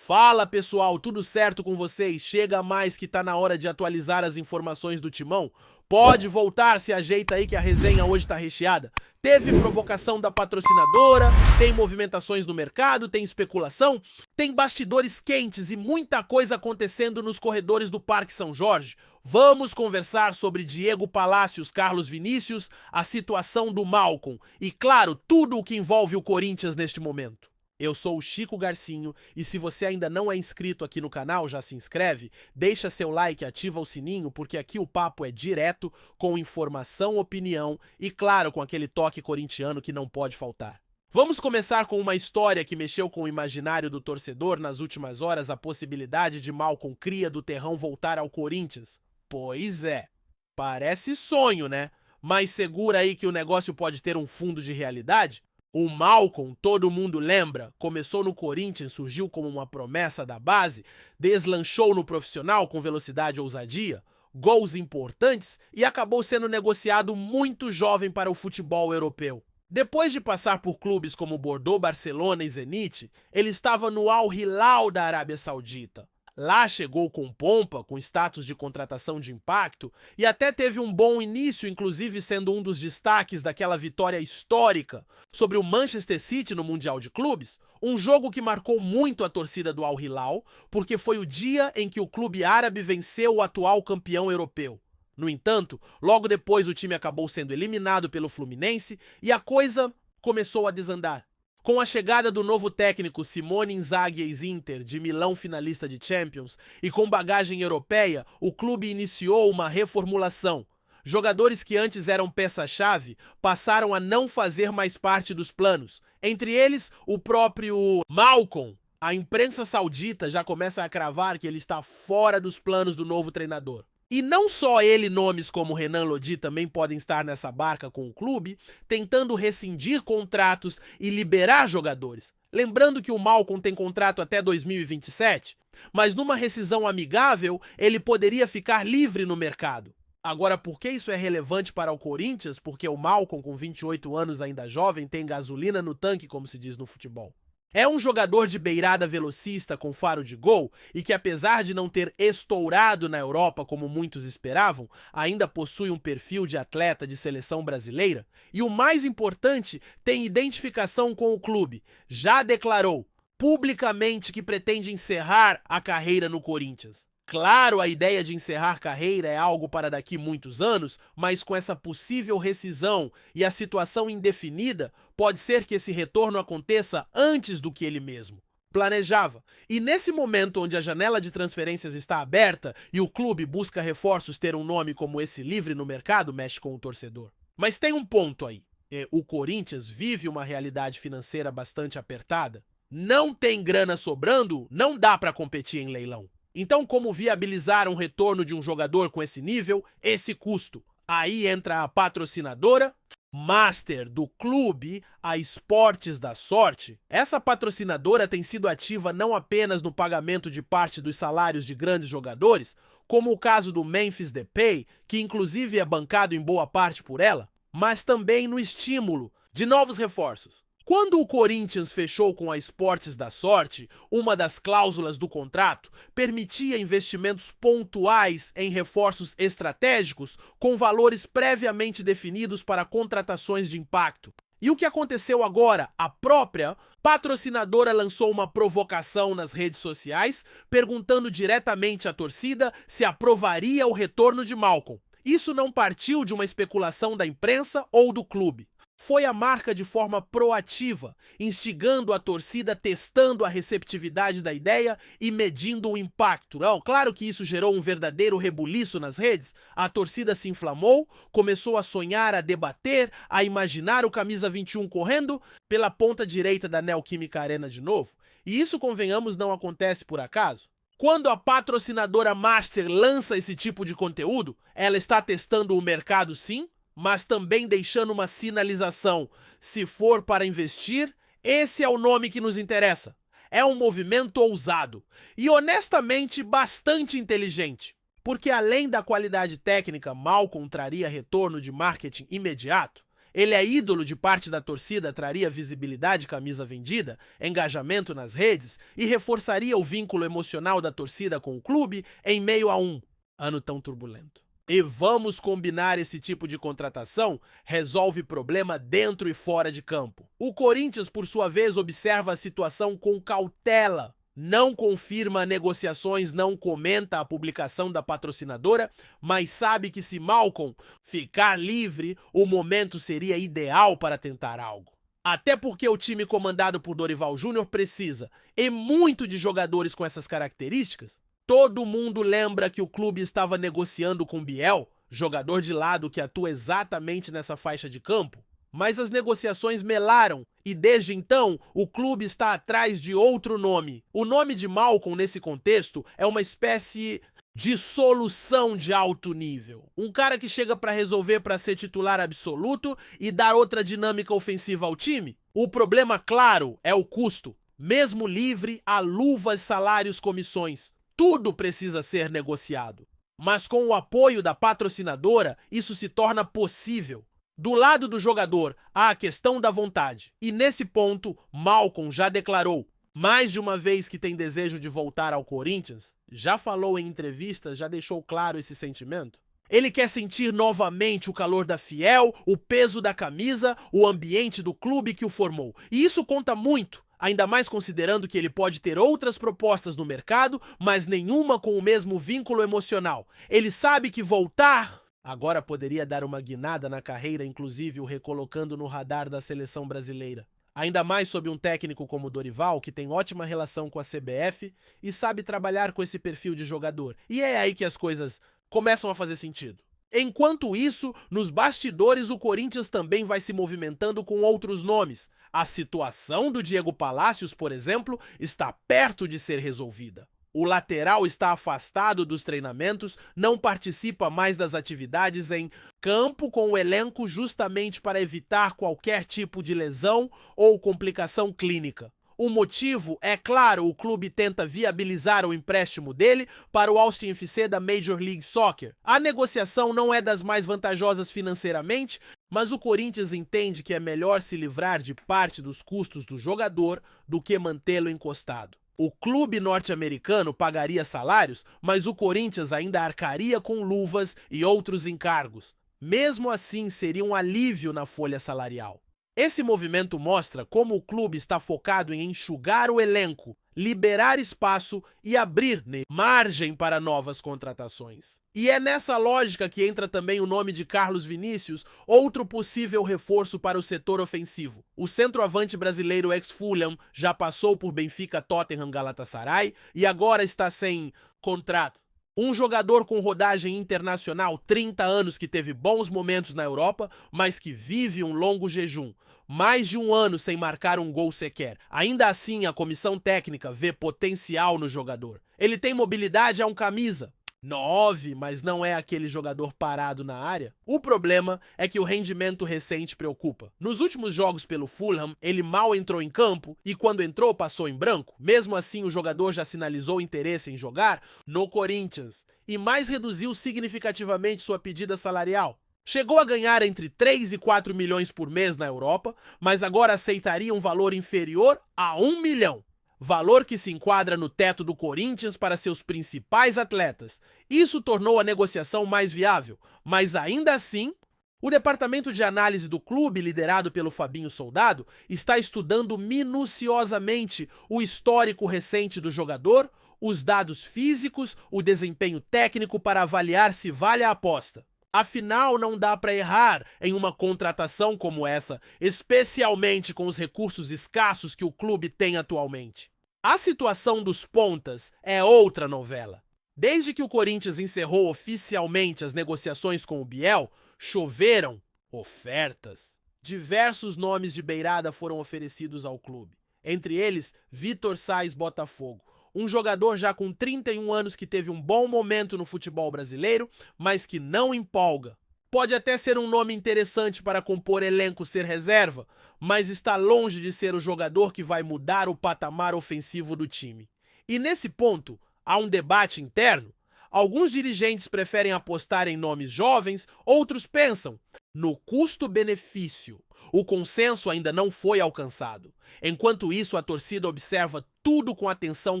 Fala pessoal, tudo certo com vocês? Chega mais que tá na hora de atualizar as informações do Timão? Pode voltar, se ajeita aí que a resenha hoje tá recheada. Teve provocação da patrocinadora, tem movimentações no mercado, tem especulação, tem bastidores quentes e muita coisa acontecendo nos corredores do Parque São Jorge. Vamos conversar sobre Diego Palacios, Carlos Vinícius, a situação do Malcom e, claro, tudo o que envolve o Corinthians neste momento. Eu sou o Chico Garcinho e se você ainda não é inscrito aqui no canal, já se inscreve, deixa seu like e ativa o sininho porque aqui o papo é direto, com informação, opinião e claro, com aquele toque corintiano que não pode faltar. Vamos começar com uma história que mexeu com o imaginário do torcedor nas últimas horas, a possibilidade de Malcom Cria do Terrão voltar ao Corinthians. Pois é, parece sonho, né? Mas segura aí que o negócio pode ter um fundo de realidade. O Malcom, todo mundo lembra, começou no Corinthians, surgiu como uma promessa da base, deslanchou no profissional com velocidade e ousadia, gols importantes e acabou sendo negociado muito jovem para o futebol europeu. Depois de passar por clubes como Bordeaux, Barcelona e Zenit, ele estava no Al Hilal da Arábia Saudita. Lá chegou com pompa, com status de contratação de impacto e até teve um bom início, inclusive sendo um dos destaques daquela vitória histórica sobre o Manchester City no Mundial de Clubes, um jogo que marcou muito a torcida do Al Hilal, porque foi o dia em que o clube árabe venceu o atual campeão europeu. No entanto, logo depois o time acabou sendo eliminado pelo Fluminense e a coisa começou a desandar. Com a chegada do novo técnico Simone Inzaghi ex-Inter, de Milão finalista de Champions, e com bagagem europeia, o clube iniciou uma reformulação. Jogadores que antes eram peça-chave passaram a não fazer mais parte dos planos. Entre eles, o próprio Malcom. A imprensa saudita já começa a cravar que ele está fora dos planos do novo treinador. E não só ele, nomes como Renan Lodi também podem estar nessa barca com o clube, tentando rescindir contratos e liberar jogadores. Lembrando que o Malcom tem contrato até 2027, mas numa rescisão amigável, ele poderia ficar livre no mercado. Agora, por que isso é relevante para o Corinthians? Porque o Malcom, com 28 anos ainda jovem, tem gasolina no tanque, como se diz no futebol. É um jogador de beirada velocista com faro de gol e que, apesar de não ter estourado na Europa como muitos esperavam, ainda possui um perfil de atleta de seleção brasileira e, o mais importante, tem identificação com o clube. Já declarou publicamente que pretende encerrar a carreira no Corinthians. Claro, a ideia de encerrar carreira é algo para daqui muitos anos, mas com essa possível rescisão e a situação indefinida, pode ser que esse retorno aconteça antes do que ele mesmo planejava. E nesse momento onde a janela de transferências está aberta e o clube busca reforços, ter um nome como esse livre no mercado mexe com o torcedor. Mas tem um ponto aí. O Corinthians vive uma realidade financeira bastante apertada. Não tem grana sobrando, não dá para competir em leilão. Então, como viabilizar um retorno de um jogador com esse nível, esse custo? Aí entra a patrocinadora master do clube, a Esportes da Sorte. Essa patrocinadora tem sido ativa não apenas no pagamento de parte dos salários de grandes jogadores, como o caso do Memphis Depay, que inclusive é bancado em boa parte por ela, mas também no estímulo de novos reforços. Quando o Corinthians fechou com a Esportes da Sorte, uma das cláusulas do contrato permitia investimentos pontuais em reforços estratégicos com valores previamente definidos para contratações de impacto. E o que aconteceu agora? A própria patrocinadora lançou uma provocação nas redes sociais, perguntando diretamente à torcida se aprovaria o retorno de Malcom. Isso não partiu de uma especulação da imprensa ou do clube. Foi a marca de forma proativa, instigando a torcida, testando a receptividade da ideia e medindo o impacto. Não, claro que isso gerou um verdadeiro rebuliço nas redes. A torcida se inflamou, começou a sonhar, a debater, a imaginar o camisa 21 correndo pela ponta direita da Neoquímica Arena de novo. E isso, convenhamos, não acontece por acaso. Quando a patrocinadora master lança esse tipo de conteúdo, ela está testando o mercado sim, mas também deixando uma sinalização. Se for para investir, esse é o nome que nos interessa. É um movimento ousado e honestamente bastante inteligente, porque além da qualidade técnica, Malcom traria retorno de marketing imediato. Ele é ídolo de parte da torcida, traria visibilidade, camisa vendida, engajamento nas redes e reforçaria o vínculo emocional da torcida com o clube em meio a um ano tão turbulento. E vamos combinar, esse tipo de contratação resolve problema dentro e fora de campo. O Corinthians, por sua vez, observa a situação com cautela. Não confirma negociações, não comenta a publicação da patrocinadora, mas sabe que se Malcom ficar livre, o momento seria ideal para tentar algo. Até porque o time comandado por Dorival Júnior precisa, e muito, de jogadores com essas características. Todo mundo lembra que o clube estava negociando com Biel, jogador de lado que atua exatamente nessa faixa de campo. Mas as negociações melaram e desde então o clube está atrás de outro nome. O nome de Malcom nesse contexto é uma espécie de solução de alto nível. Um cara que chega para resolver, para ser titular absoluto e dar outra dinâmica ofensiva ao time. O problema, claro, é o custo. Mesmo livre, há luvas, salários, comissões. Tudo precisa ser negociado. Mas com o apoio da patrocinadora, isso se torna possível. Do lado do jogador, há a questão da vontade. E nesse ponto, Malcom já declarou, mais de uma vez, que tem desejo de voltar ao Corinthians. Já falou em entrevistas, já deixou claro esse sentimento. Ele quer sentir novamente o calor da fiel, o peso da camisa, o ambiente do clube que o formou. E isso conta muito. Ainda mais considerando que ele pode ter outras propostas no mercado, mas nenhuma com o mesmo vínculo emocional. Ele sabe que voltar agora poderia dar uma guinada na carreira, inclusive o recolocando no radar da seleção brasileira. Ainda mais sob um técnico como Dorival, que tem ótima relação com a CBF e sabe trabalhar com esse perfil de jogador. E é aí que as coisas começam a fazer sentido. Enquanto isso, nos bastidores o Corinthians também vai se movimentando com outros nomes. A situação do Diego Palacios, por exemplo, está perto de ser resolvida. O lateral está afastado dos treinamentos, não participa mais das atividades em campo com o elenco justamente para evitar qualquer tipo de lesão ou complicação clínica. O motivo é claro, o clube tenta viabilizar o empréstimo dele para o Austin FC da Major League Soccer. A negociação não é das mais vantajosas financeiramente, mas o Corinthians entende que é melhor se livrar de parte dos custos do jogador do que mantê-lo encostado. O clube norte-americano pagaria salários, mas o Corinthians ainda arcaria com luvas e outros encargos. Mesmo assim, seria um alívio na folha salarial. Esse movimento mostra como o clube está focado em enxugar o elenco, liberar espaço e abrir margem para novas contratações. E é nessa lógica que entra também o nome de Carlos Vinícius, outro possível reforço para o setor ofensivo. O centroavante brasileiro ex-Fulham já passou por Benfica, Tottenham, Galatasaray e agora está sem contrato. Um jogador com rodagem internacional, 30 anos, que teve bons momentos na Europa, mas que vive um longo jejum. Mais de um ano sem marcar um gol sequer. Ainda assim, a comissão técnica vê potencial no jogador. Ele tem mobilidade, é um camisa 9, mas não é aquele jogador parado na área. O problema é que o rendimento recente preocupa. Nos últimos jogos pelo Fulham, ele mal entrou em campo e quando entrou passou em branco. Mesmo assim, o jogador já sinalizou interesse em jogar no Corinthians e mais reduziu significativamente sua pedida salarial. Chegou a ganhar entre 3 e 4 milhões por mês na Europa, mas agora aceitaria um valor inferior a 1 milhão. Valor que se enquadra no teto do Corinthians para seus principais atletas. Isso tornou a negociação mais viável, mas ainda assim, o departamento de análise do clube, liderado pelo Fabinho Soldado, está estudando minuciosamente o histórico recente do jogador, os dados físicos, o desempenho técnico para avaliar se vale a aposta. Afinal, não dá para errar em uma contratação como essa, especialmente com os recursos escassos que o clube tem atualmente. A situação dos pontas é outra novela. Desde que o Corinthians encerrou oficialmente as negociações com o Biel, choveram ofertas. Diversos nomes de beirada foram oferecidos ao clube. Entre eles, Vitor Sais, Botafogo. Um jogador já com 31 anos que teve um bom momento no futebol brasileiro, mas que não empolga. Pode até ser um nome interessante para compor elenco, ser reserva, mas está longe de ser o jogador que vai mudar o patamar ofensivo do time. E nesse ponto, há um debate interno. Alguns dirigentes preferem apostar em nomes jovens, outros pensam no custo-benefício. O consenso ainda não foi alcançado. Enquanto isso, a torcida observa tudo com atenção,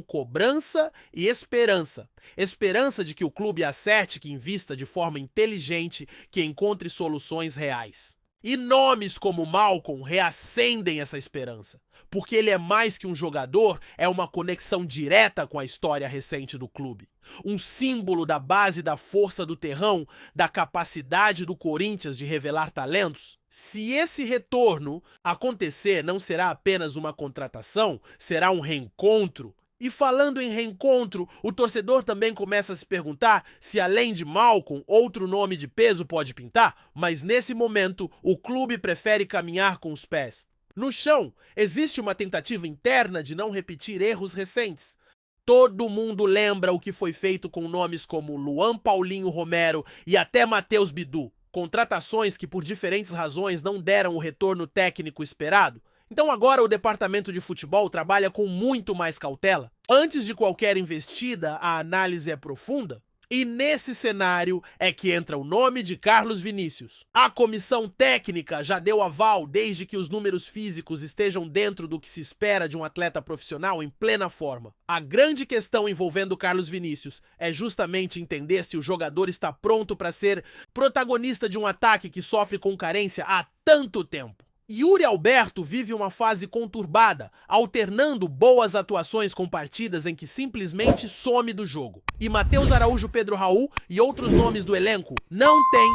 cobrança e esperança. Esperança de que o clube acerte, que invista de forma inteligente, que encontre soluções reais. E nomes como Malcom reacendem essa esperança, porque ele é mais que um jogador, é uma conexão direta com a história recente do clube. Um símbolo da base da força do terrão, da capacidade do Corinthians de revelar talentos. Se esse retorno acontecer, não será apenas uma contratação, será um reencontro. E falando em reencontro, o torcedor também começa a se perguntar se além de Malcom, outro nome de peso pode pintar, mas nesse momento o clube prefere caminhar com os pés no chão. Existe uma tentativa interna de não repetir erros recentes. Todo mundo lembra o que foi feito com nomes como Luan Paulinho Romero e até Matheus Bidu, contratações que por diferentes razões não deram o retorno técnico esperado. Então agora o departamento de futebol trabalha com muito mais cautela. Antes de qualquer investida, a análise é profunda. E nesse cenário é que entra o nome de Carlos Vinícius. A comissão técnica já deu aval desde que os números físicos estejam dentro do que se espera de um atleta profissional em plena forma. A grande questão envolvendo Carlos Vinícius é justamente entender se o jogador está pronto para ser protagonista de um ataque que sofre com carência há tanto tempo. Yuri Alberto vive uma fase conturbada, alternando boas atuações com partidas em que simplesmente some do jogo. E Matheus Araújo, Pedro Raul e outros nomes do elenco não têm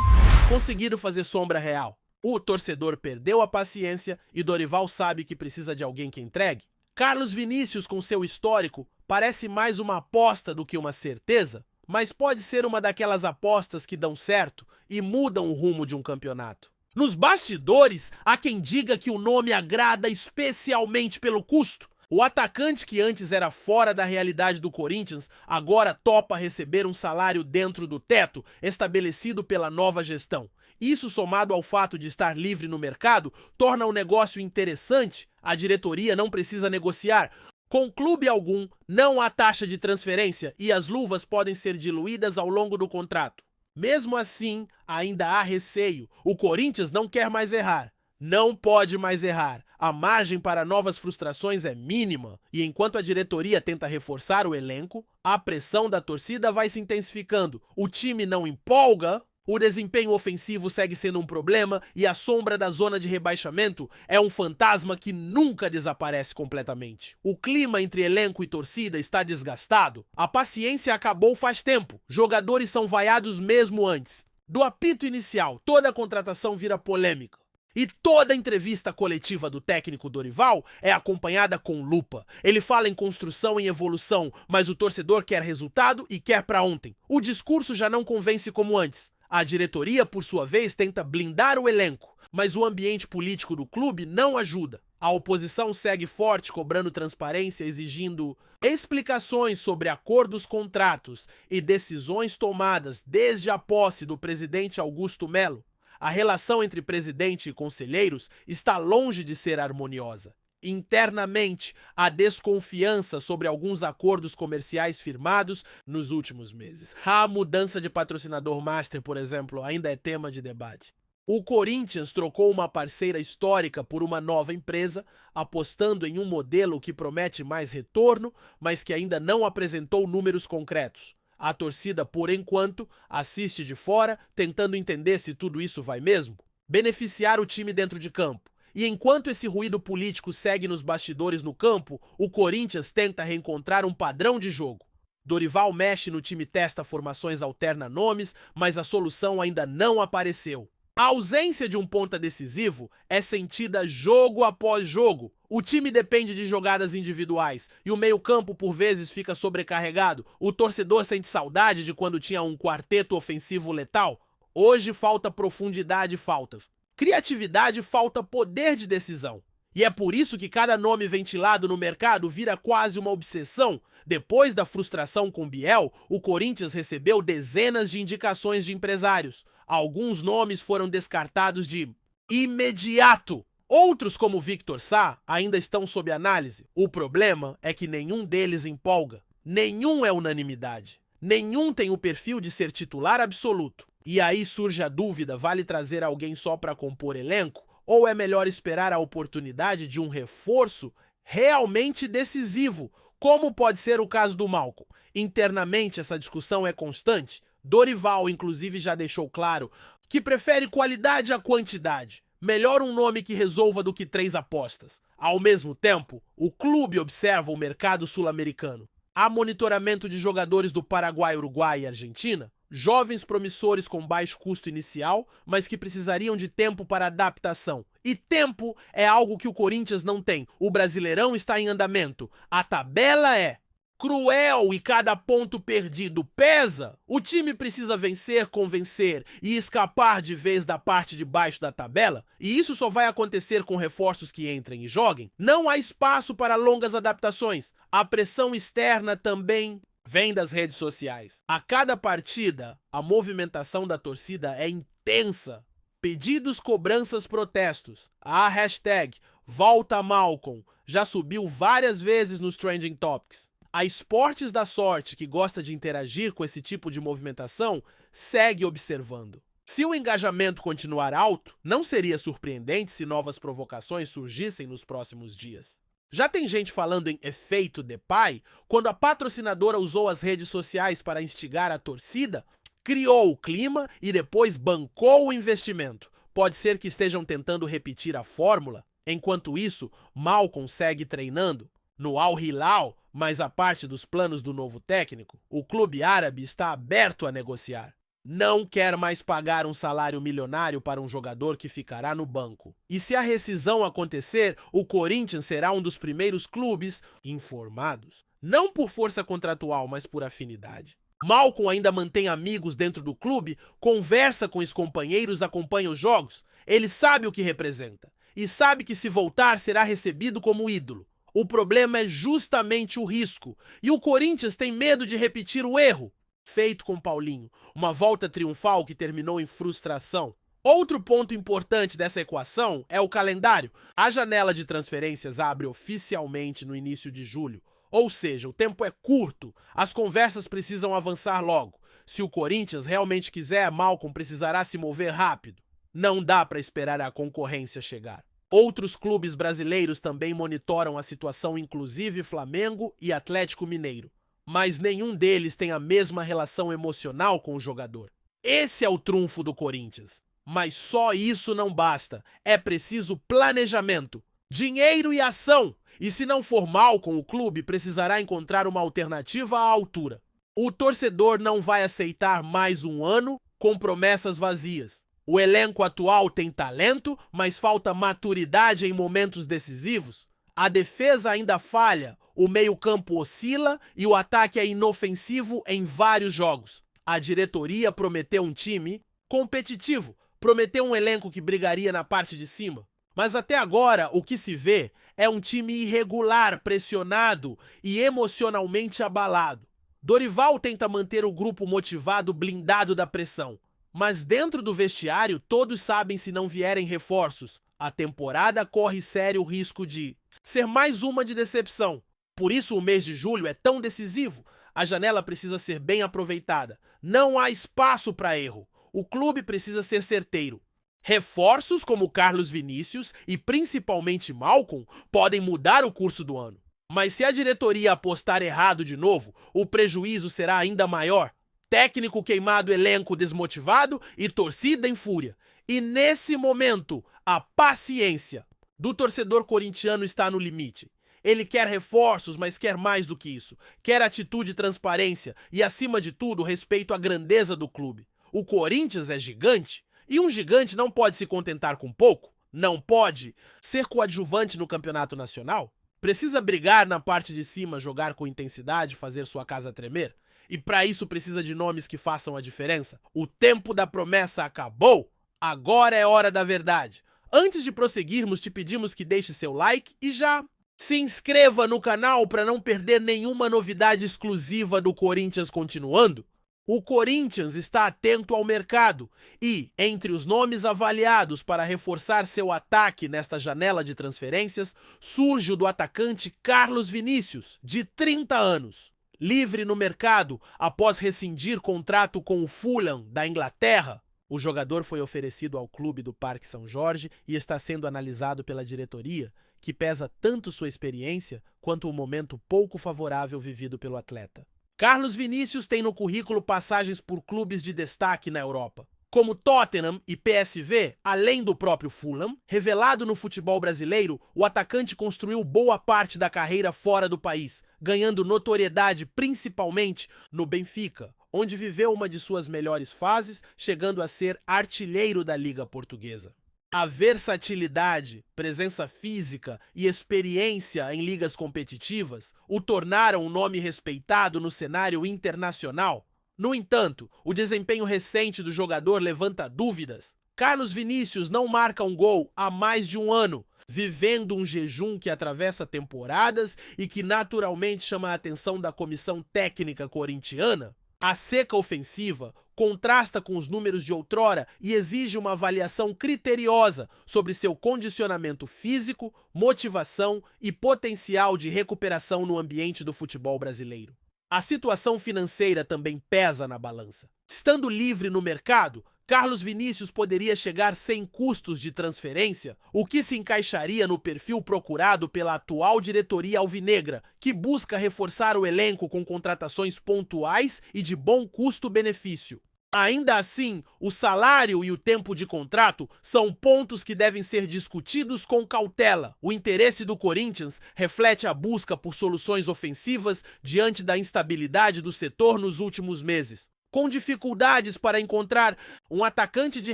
conseguido fazer sombra real. O torcedor perdeu a paciência e Dorival sabe que precisa de alguém que entregue. Carlos Vinícius, com seu histórico, parece mais uma aposta do que uma certeza, mas pode ser uma daquelas apostas que dão certo e mudam o rumo de um campeonato. Nos bastidores, há quem diga que o nome agrada especialmente pelo custo. O atacante que antes era fora da realidade do Corinthians, agora topa receber um salário dentro do teto, estabelecido pela nova gestão. Isso, somado ao fato de estar livre no mercado, torna o negócio interessante. A diretoria não precisa negociar com clube algum, não há taxa de transferência e as luvas podem ser diluídas ao longo do contrato. Mesmo assim, ainda há receio. O Corinthians não quer mais errar. Não pode mais errar. A margem para novas frustrações é mínima. E enquanto a diretoria tenta reforçar o elenco, a pressão da torcida vai se intensificando. O time não empolga, o desempenho ofensivo segue sendo um problema e a sombra da zona de rebaixamento é um fantasma que nunca desaparece completamente. O clima entre elenco e torcida está desgastado. A paciência acabou faz tempo. Jogadores são vaiados mesmo antes. Do apito inicial, toda a contratação vira polêmica. E toda a entrevista coletiva do técnico Dorival é acompanhada com lupa. Ele fala em construção e evolução, mas o torcedor quer resultado e quer para ontem. O discurso já não convence como antes. A diretoria, por sua vez, tenta blindar o elenco, mas o ambiente político do clube não ajuda. A oposição segue forte, cobrando transparência, exigindo explicações sobre acordos, contratos e decisões tomadas desde a posse do presidente Augusto Melo. A relação entre presidente e conselheiros está longe de ser harmoniosa. Internamente, há desconfiança sobre alguns acordos comerciais firmados nos últimos meses. A mudança de patrocinador master, por exemplo, ainda é tema de debate. O Corinthians trocou uma parceira histórica por uma nova empresa, apostando em um modelo que promete mais retorno, mas que ainda não apresentou números concretos. A torcida, por enquanto, assiste de fora, tentando entender se tudo isso vai mesmo beneficiar o time dentro de campo. E enquanto esse ruído político segue nos bastidores no campo, o Corinthians tenta reencontrar um padrão de jogo. Dorival mexe no time, testa formações, alterna nomes, mas a solução ainda não apareceu. A ausência de um ponta decisivo é sentida jogo após jogo. O time depende de jogadas individuais e o meio-campo por vezes fica sobrecarregado. O torcedor sente saudade de quando tinha um quarteto ofensivo letal. Hoje falta profundidade, falta criatividade, falta poder de decisão. E é por isso que cada nome ventilado no mercado vira quase uma obsessão. Depois da frustração com Biel, o Corinthians recebeu dezenas de indicações de empresários. Alguns nomes foram descartados de imediato. Outros, como Victor Sá, ainda estão sob análise. O problema é que nenhum deles empolga. Nenhum é unanimidade. Nenhum tem o perfil de ser titular absoluto. E aí surge a dúvida, vale trazer alguém só para compor elenco? Ou é melhor esperar a oportunidade de um reforço realmente decisivo, como pode ser o caso do Malcom? Internamente essa discussão é constante. Dorival, inclusive, já deixou claro que prefere qualidade à quantidade. Melhor um nome que resolva do que 3 apostas. Ao mesmo tempo, o clube observa o mercado sul-americano. Há monitoramento de jogadores do Paraguai, Uruguai e Argentina, jovens promissores com baixo custo inicial, mas que precisariam de tempo para adaptação. E tempo é algo que o Corinthians não tem. O Brasileirão está em andamento. A tabela é cruel e cada ponto perdido pesa. O time precisa vencer, convencer e escapar de vez da parte de baixo da tabela, e isso só vai acontecer com reforços que entrem e joguem. Não há espaço para longas adaptações. A pressão externa também vem das redes sociais. A cada partida, a movimentação da torcida é intensa. Pedidos, cobranças, protestos. A hashtag Volta Malcom já subiu várias vezes nos Trending Topics. A Esportes da Sorte, que gosta de interagir com esse tipo de movimentação, segue observando. Se o engajamento continuar alto, não seria surpreendente se novas provocações surgissem nos próximos dias. Já tem gente falando em efeito Depay, quando a patrocinadora usou as redes sociais para instigar a torcida, criou o clima e depois bancou o investimento. Pode ser que estejam tentando repetir a fórmula. Enquanto isso, Malcom segue treinando no Al Hilal, mas a parte dos planos do novo técnico, o clube árabe está aberto a negociar. Não quer mais pagar um salário milionário para um jogador que ficará no banco. E se a rescisão acontecer, o Corinthians será um dos primeiros clubes informados. Não por força contratual, mas por afinidade. Malcom ainda mantém amigos dentro do clube, conversa com os companheiros, acompanha os jogos. Ele sabe o que representa. E sabe que se voltar será recebido como ídolo. O problema é justamente o risco. E o Corinthians tem medo de repetir o erro feito com Paulinho. Uma volta triunfal que terminou em frustração. Outro ponto importante dessa equação é o calendário. A janela de transferências abre oficialmente no início de julho. Ou seja, o tempo é curto. As conversas precisam avançar logo. Se o Corinthians realmente quiser, Malcom precisará se mover rápido. Não dá para esperar a concorrência chegar. Outros clubes brasileiros também monitoram a situação, inclusive Flamengo e Atlético Mineiro. Mas nenhum deles tem a mesma relação emocional com o jogador. Esse é o trunfo do Corinthians. Mas só isso não basta. É preciso planejamento, dinheiro e ação. E se não for Malcom, o clube precisará encontrar uma alternativa à altura. O torcedor não vai aceitar mais um ano com promessas vazias. O elenco atual tem talento, mas falta maturidade em momentos decisivos. A defesa ainda falha, o meio-campo oscila e o ataque é inofensivo em vários jogos. A diretoria prometeu um time competitivo, prometeu um elenco que brigaria na parte de cima. Mas até agora, o que se vê é um time irregular, pressionado e emocionalmente abalado. Dorival tenta manter o grupo motivado, blindado da pressão. Mas dentro do vestiário, todos sabem se não vierem reforços. A temporada corre sério risco de ser mais uma de decepção. Por isso o mês de julho é tão decisivo. A janela precisa ser bem aproveitada. Não há espaço para erro. O clube precisa ser certeiro. Reforços como Carlos Vinícius e principalmente Malcom podem mudar o curso do ano. Mas se a diretoria apostar errado de novo, o prejuízo será ainda maior. Técnico queimado, elenco desmotivado e torcida em fúria. E nesse momento, a paciência do torcedor corintiano está no limite. Ele quer reforços, mas quer mais do que isso. Quer atitude e transparência e, acima de tudo, respeito à grandeza do clube. O Corinthians é gigante e um gigante não pode se contentar com pouco. Não pode ser coadjuvante no campeonato nacional. Precisa brigar na parte de cima, jogar com intensidade, fazer sua casa tremer. E para isso precisa de nomes que façam a diferença. O tempo da promessa acabou. Agora é hora da verdade. Antes de prosseguirmos, te pedimos que deixe seu like e já se inscreva no canal para não perder nenhuma novidade exclusiva do Corinthians continuando. O Corinthians está atento ao mercado e, entre os nomes avaliados para reforçar seu ataque nesta janela de transferências, surge o do atacante Carlos Vinícius, de 30 anos. livre no mercado após rescindir contrato com o Fulham da Inglaterra. O jogador foi oferecido ao clube do Parque São Jorge e está sendo analisado pela diretoria, que pesa tanto sua experiência quanto o momento pouco favorável vivido pelo atleta. Carlos Vinícius tem no currículo passagens por clubes de destaque na Europa, como Tottenham e PSV, além do próprio Fulham. Revelado no futebol brasileiro, o atacante construiu boa parte da carreira fora do país, ganhando notoriedade principalmente no Benfica, onde viveu uma de suas melhores fases, chegando a ser artilheiro da Liga Portuguesa. A versatilidade, presença física e experiência em ligas competitivas o tornaram um nome respeitado no cenário internacional. No entanto, o desempenho recente do jogador levanta dúvidas. Carlos Vinícius não marca um gol há mais de um ano, vivendo um jejum que atravessa temporadas e que naturalmente chama a atenção da comissão técnica corintiana. A seca ofensiva contrasta com os números de outrora e exige uma avaliação criteriosa sobre seu condicionamento físico, motivação e potencial de recuperação no ambiente do futebol brasileiro. A situação financeira também pesa na balança. Estando livre no mercado, Carlos Vinícius poderia chegar sem custos de transferência, o que se encaixaria no perfil procurado pela atual diretoria alvinegra, que busca reforçar o elenco com contratações pontuais e de bom custo-benefício. Ainda assim, o salário e o tempo de contrato são pontos que devem ser discutidos com cautela. O interesse do Corinthians reflete a busca por soluções ofensivas diante da instabilidade do setor nos últimos meses. Com dificuldades para encontrar um atacante de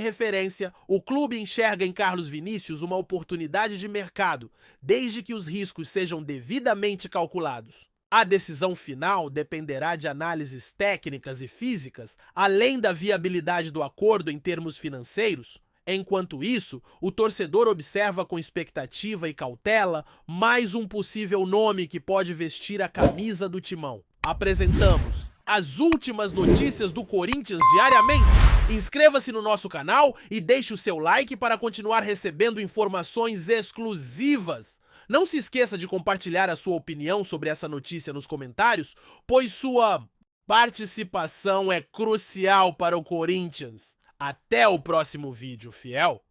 referência, o clube enxerga em Carlos Vinícius uma oportunidade de mercado, desde que os riscos sejam devidamente calculados. A decisão final dependerá de análises técnicas e físicas, além da viabilidade do acordo em termos financeiros. Enquanto isso, o torcedor observa com expectativa e cautela mais um possível nome que pode vestir a camisa do Timão. Apresentamos as últimas notícias do Corinthians diariamente. Inscreva-se no nosso canal e deixe o seu like para continuar recebendo informações exclusivas. Não se esqueça de compartilhar a sua opinião sobre essa notícia nos comentários, pois sua participação é crucial para o Corinthians. Até o próximo vídeo, fiel!